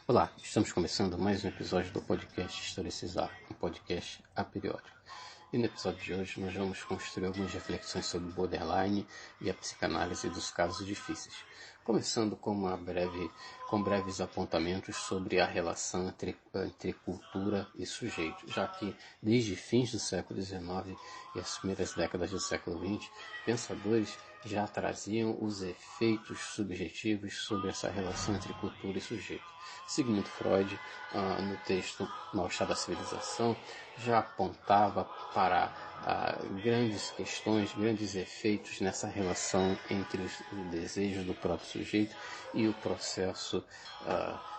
Olá, estamos começando mais um episódio do podcast Historicizar, um podcast aperiódico. E no episódio de hoje nós vamos construir algumas reflexões sobre borderline e a psicanálise dos casos difíceis, começando com breves apontamentos sobre a relação entre cultura e sujeito, já que desde fins do século XIX e as primeiras décadas do século XX, pensadores já traziam os efeitos subjetivos sobre essa relação entre cultura e sujeito. Sigmund Freud, no texto Mal-Estar da Civilização, já apontava para grandes questões, grandes efeitos nessa relação entre os desejos do próprio sujeito e o processo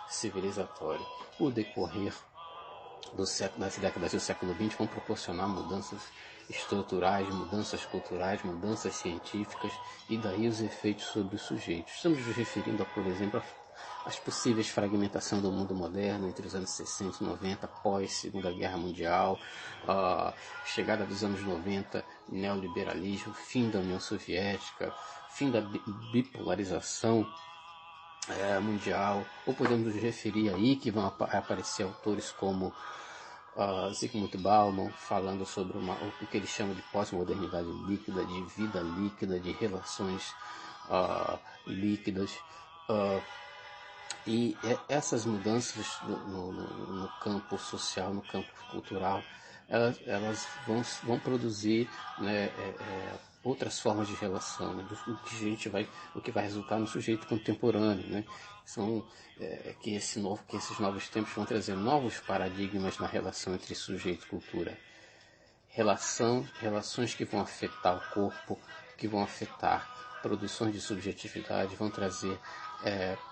civilizatório. O decorrer das décadas do século XX vão proporcionar mudanças estruturais, mudanças culturais, mudanças científicas e daí os efeitos sobre o sujeito. Estamos nos referindo, por exemplo, às possíveis fragmentação do mundo moderno entre os anos 60 e 90, pós Segunda Guerra Mundial, chegada dos anos 90, neoliberalismo, fim da União Soviética, fim da bipolarização mundial, ou podemos nos referir aí que vão aparecer autores como Zygmunt Bauman, falando sobre o que ele chama de pós-modernidade líquida, de vida líquida, de relações líquidas. E essas mudanças no campo social, no campo cultural, elas vão produzir, né, outras formas de relação, né, o que vai resultar no sujeito contemporâneo, né? Que esses novos tempos vão trazer novos paradigmas na relação entre sujeito e cultura. Relações que vão afetar o corpo, que vão afetar produções de subjetividade, vão trazer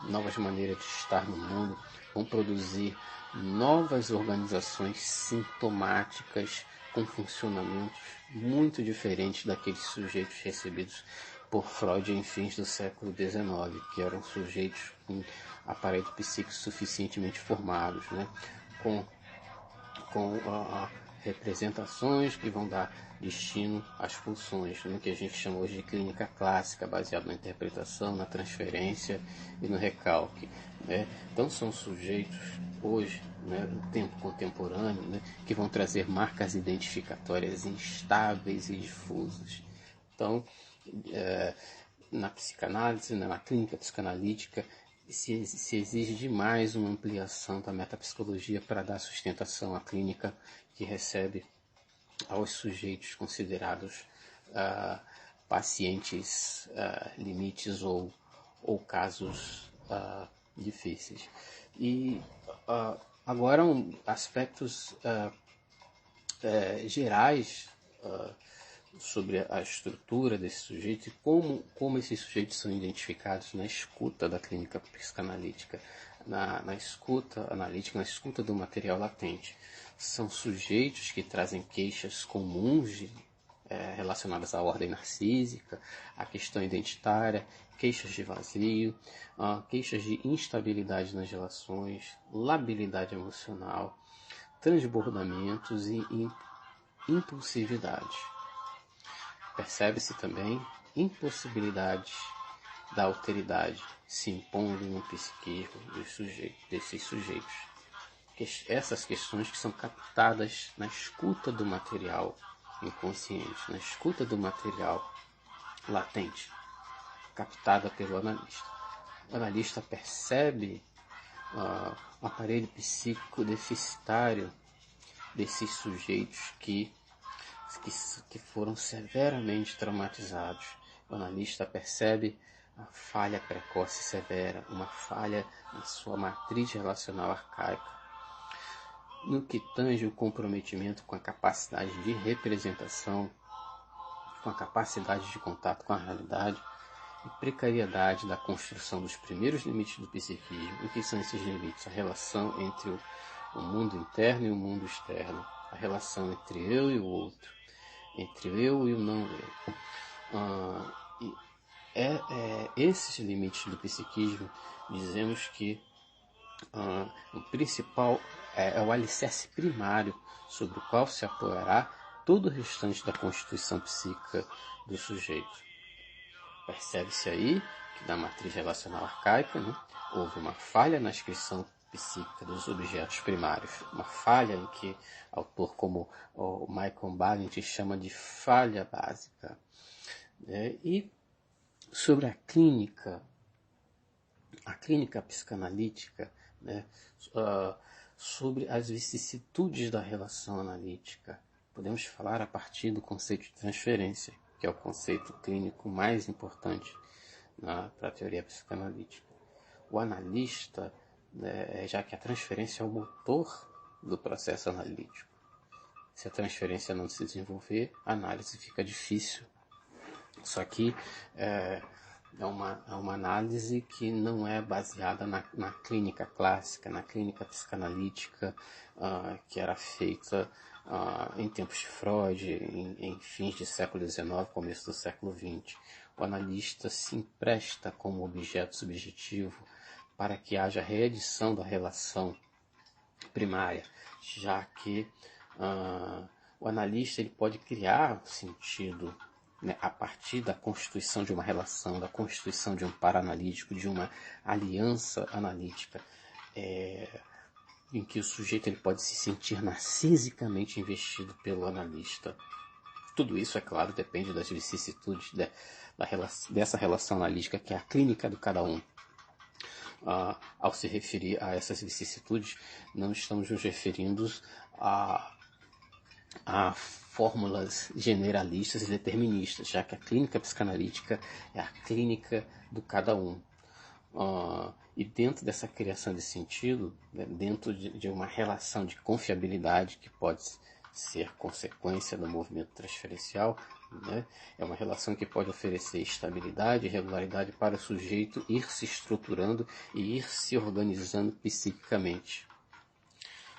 novas maneiras de estar no mundo, vão produzir novas organizações sintomáticas com funcionamentos muito diferentes daqueles sujeitos recebidos por Freud em fins do século XIX, que eram sujeitos com aparelho psíquico suficientemente formados, né? com representações que vão dar destino às pulsões, né, que a gente chama hoje de clínica clássica, baseado na interpretação, na transferência e no recalque, né? Então são sujeitos hoje, né, no tempo contemporâneo, né, que vão trazer marcas identificatórias instáveis e difusas. Então, na psicanálise, na clínica psicanalítica, se exige demais uma ampliação da metapsicologia para dar sustentação à clínica que recebe aos sujeitos considerados pacientes limites ou casos difíceis. E agora aspectos gerais sobre a estrutura desse sujeito e como esses sujeitos são identificados na escuta da clínica psicanalítica, na escuta analítica, na escuta do material latente. São sujeitos que trazem queixas comuns relacionadas à ordem narcísica, à questão identitária, queixas de vazio, queixas de instabilidade nas relações, labilidade emocional, transbordamentos e impulsividade. Percebe-se também impossibilidade da alteridade se impondo no psiquismo desses sujeitos. Essas questões que são captadas na escuta do material inconsciente, na escuta do material latente, captada pelo analista. O analista percebe o aparelho psíquico deficitário desses sujeitos que foram severamente traumatizados. O analista percebe a falha precoce severa, uma falha na sua matriz relacional arcaica, no que tange o comprometimento com a capacidade de representação, com a capacidade de contato com a realidade e precariedade da construção dos primeiros limites do psiquismo. O que são esses limites? A relação entre o mundo interno e o mundo externo, a relação entre eu e o outro, entre eu e o não eu. Esses limites do psiquismo, dizemos que o principal é o alicerce primário sobre o qual se apoiará todo o restante da constituição psíquica do sujeito. Percebe-se aí que na matriz relacional arcaica, né, houve uma falha na inscrição psíquica dos objetos primários. Uma falha em que autor como o Michael Balint chama de falha básica. E sobre a clínica psicanalítica, né, sobre as vicissitudes da relação analítica, podemos falar a partir do conceito de transferência, que é o conceito clínico mais importante para a teoria psicanalítica. O analista, já que a transferência é o motor do processo analítico, se a transferência não se desenvolver, a análise fica difícil. Só que é uma análise que não é baseada na clínica clássica, na clínica psicanalítica que era feita em tempos de Freud, em fins do século XIX, começo do século XX. O analista se empresta como objeto subjetivo para que haja reedição da relação primária, já que o analista ele pode criar sentido, né, a partir da constituição de uma relação, da constituição de um para-analítico, de uma aliança analítica, em que o sujeito ele pode se sentir narcisicamente investido pelo analista. Tudo isso, é claro, depende das vicissitudes dessa relação analítica, que é a clínica de cada um. Ao se referir a essas vicissitudes, não estamos nos referindo a fórmulas generalistas e deterministas, já que a clínica psicanalítica é a clínica do cada um. E dentro dessa criação de sentido, né, dentro de uma relação de confiabilidade que pode ser consequência do movimento transferencial, né, é uma relação que pode oferecer estabilidade e regularidade para o sujeito ir se estruturando e ir se organizando psiquicamente.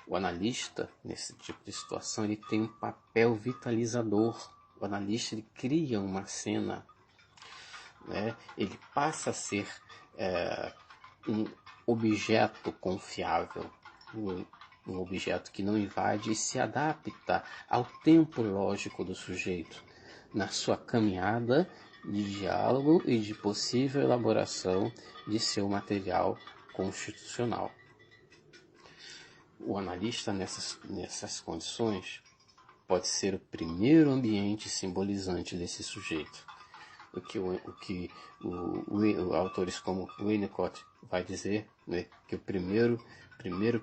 O analista, nesse tipo de situação, ele tem um papel vitalizador. O analista ele cria uma cena, né? Ele passa a ser um objeto confiável, um objeto que não invade e se adapta ao tempo lógico do sujeito, na sua caminhada de diálogo e de possível elaboração de seu material constitucional. O analista, nessas condições, pode ser o primeiro ambiente simbolizante desse sujeito. O que autores como Winnicott vai dizer, né, que o primeiro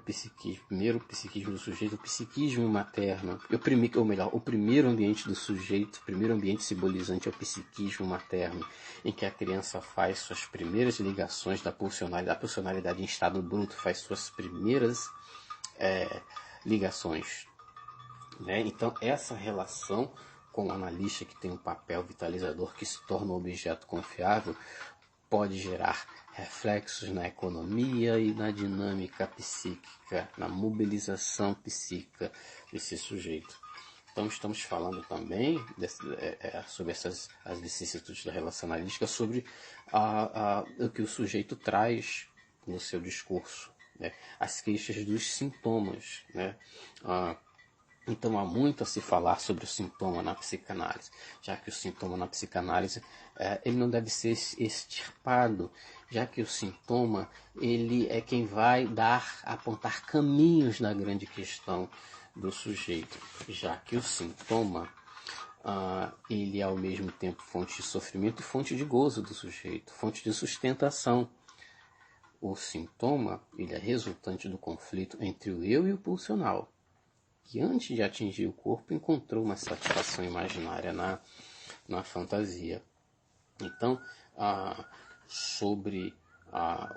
psiquismo do sujeito, o psiquismo materno, o primeiro ambiente do sujeito, o primeiro ambiente simbolizante é o psiquismo materno, em que a criança faz suas primeiras ligações da pulsionalidade em estado bruto, faz suas primeiras ligações, né? Então essa relação com o analista, que tem um papel vitalizador, que se torna um objeto confiável, pode gerar reflexos na economia e na dinâmica psíquica, na mobilização psíquica desse sujeito. Então estamos falando também sobre as vicissitudes da relação analítica, sobre o que o sujeito traz no seu discurso, né? As queixas dos sintomas, né? Então há muito a se falar sobre o sintoma na psicanálise, já que o sintoma na psicanálise ele não deve ser extirpado, já que o sintoma ele é quem vai apontar caminhos na grande questão do sujeito, já que o sintoma ele é ao mesmo tempo fonte de sofrimento e fonte de gozo do sujeito, fonte de sustentação. O sintoma ele é resultante do conflito entre o eu e o pulsional, que antes de atingir o corpo encontrou uma satisfação imaginária na fantasia. Então, sobre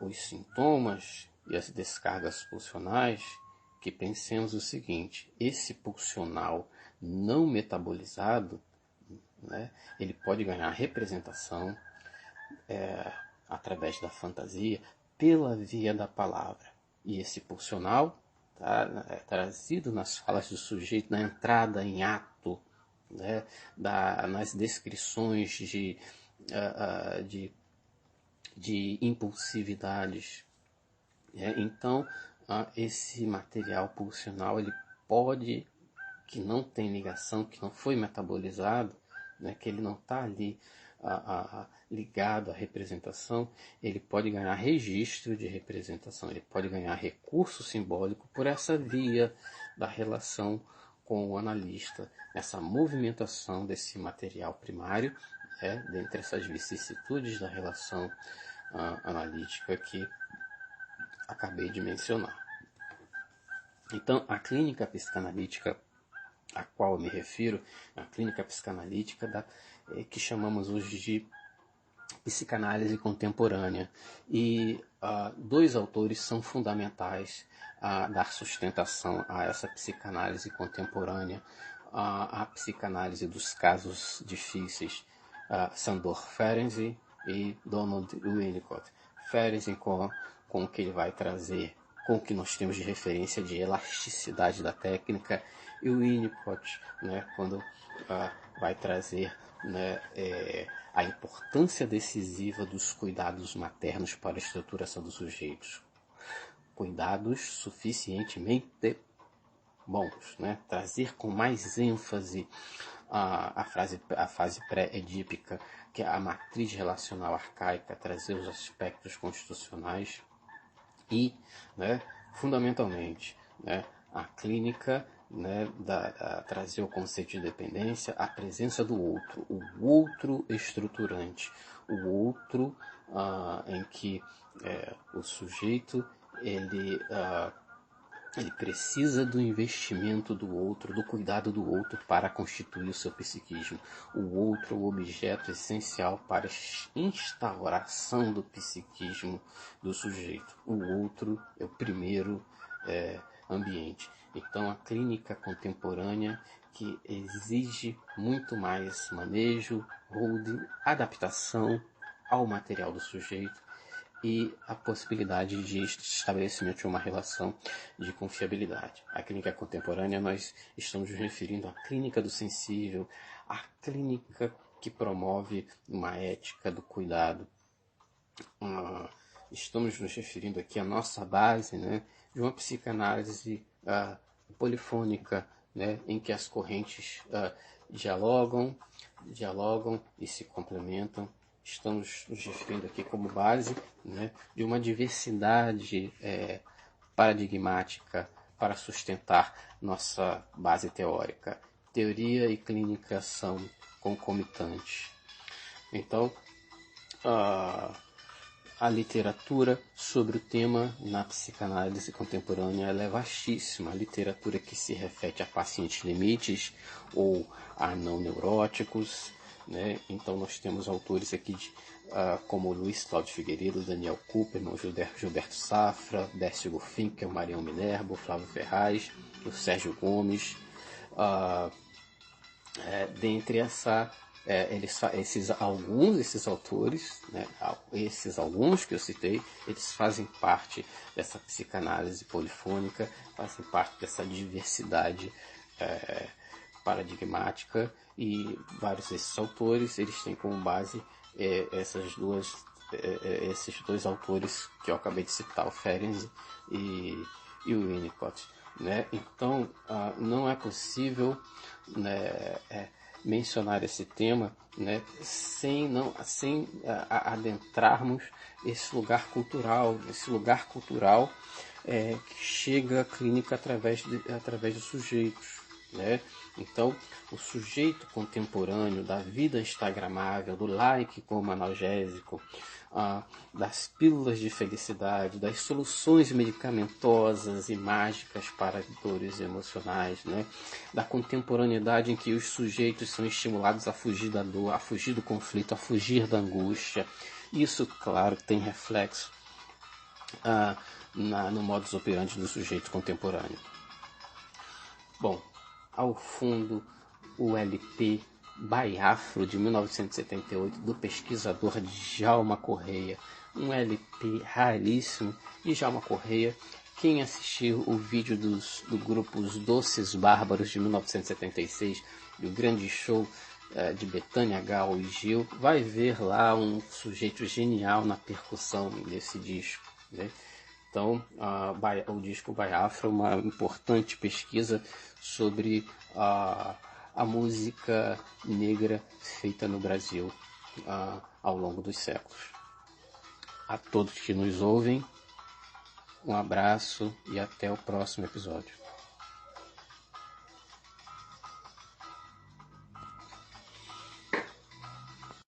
os sintomas e as descargas pulsionais, que pensemos o seguinte: esse pulsional não metabolizado, né, ele pode ganhar representação através da fantasia pela via da palavra. E esse pulsional trazido nas falas do sujeito, na entrada em ato, né, nas descrições de impulsividades. Então, esse material pulsional ele pode, que não tem ligação, que não foi metabolizado, né, que ele não está ali ligado à representação, ele pode ganhar registro de representação, ele pode ganhar recurso simbólico por essa via da relação com o analista, essa movimentação desse material primário, dentre essas vicissitudes da relação analítica que acabei de mencionar. Então, a clínica psicanalítica a qual eu me refiro, a clínica psicanalítica que chamamos hoje de psicanálise contemporânea. E dois autores são fundamentais a dar sustentação a essa psicanálise contemporânea, a psicanálise dos casos difíceis, Sándor Ferenczi e Donald Winnicott. Ferenczi com o que ele vai trazer, com o que nós temos de referência de elasticidade da técnica, e o Winnicott, quando vai trazer a importância decisiva dos cuidados maternos para a estruturação dos sujeitos. Cuidados suficientemente bons, trazer com mais ênfase a fase pré-edípica, que é a matriz relacional arcaica, trazer os aspectos constitucionais e, fundamentalmente, a clínica, trazer o conceito de dependência, a presença do outro, o outro estruturante, o outro em que o sujeito ele precisa do investimento do outro, do cuidado do outro para constituir o seu psiquismo. O outro é o objeto essencial para a instauração do psiquismo do sujeito. O outro é o primeiro ambiente. Então, a clínica contemporânea, que exige muito mais manejo, holding, adaptação ao material do sujeito e a possibilidade de estabelecimento de uma relação de confiabilidade. A clínica contemporânea, nós estamos nos referindo à clínica do sensível, à clínica que promove uma ética do cuidado. Estamos nos referindo aqui à nossa base, de uma psicanálise polifônica, em que as correntes dialogam e se complementam. Estamos nos referindo aqui como base de uma diversidade paradigmática para sustentar nossa base teórica. Teoria e clínica são concomitantes. Então, a literatura sobre o tema na psicanálise contemporânea é vastíssima. A literatura que se refere a pacientes limites ou a não neuróticos. Então nós temos autores aqui como Luiz Cláudio Figueiredo, Daniel Cooperman, Gilberto Safra, Décio Gurfinkel, Marião Minerva, Flávio Ferraz, o Sérgio Gomes. Dentre esses autores, esses alguns que eu citei, eles fazem parte dessa psicanálise polifônica, fazem parte dessa diversidade paradigmática, e vários desses autores eles têm como base esses dois autores que eu acabei de citar, o Ferenczi e o Winnicott. Então, não é possível mencionar esse tema sem adentrarmos esse lugar cultural que chega à clínica através dos sujeitos. Então, o sujeito contemporâneo da vida instagramável, do like como analgésico, das pílulas de felicidade, das soluções medicamentosas e mágicas para dores emocionais, da contemporaneidade em que os sujeitos são estimulados a fugir da dor, a fugir do conflito, a fugir da angústia. Isso, claro, tem reflexo no modus operandi do sujeito contemporâneo. Bom, ao fundo, o LP Baiafro, de 1978, do pesquisador Djalma Correia. Um LP raríssimo de Djalma Correia. Quem assistiu o vídeo do grupo Os Doces Bárbaros, de 1976, do grande show de Bethânia Gal e Gil, vai ver lá um sujeito genial na percussão desse disco. Então, o disco Baiafro é uma importante pesquisa sobre a música negra feita no Brasil. ao longo dos séculos. A todos que nos ouvem, um abraço e até o próximo episódio.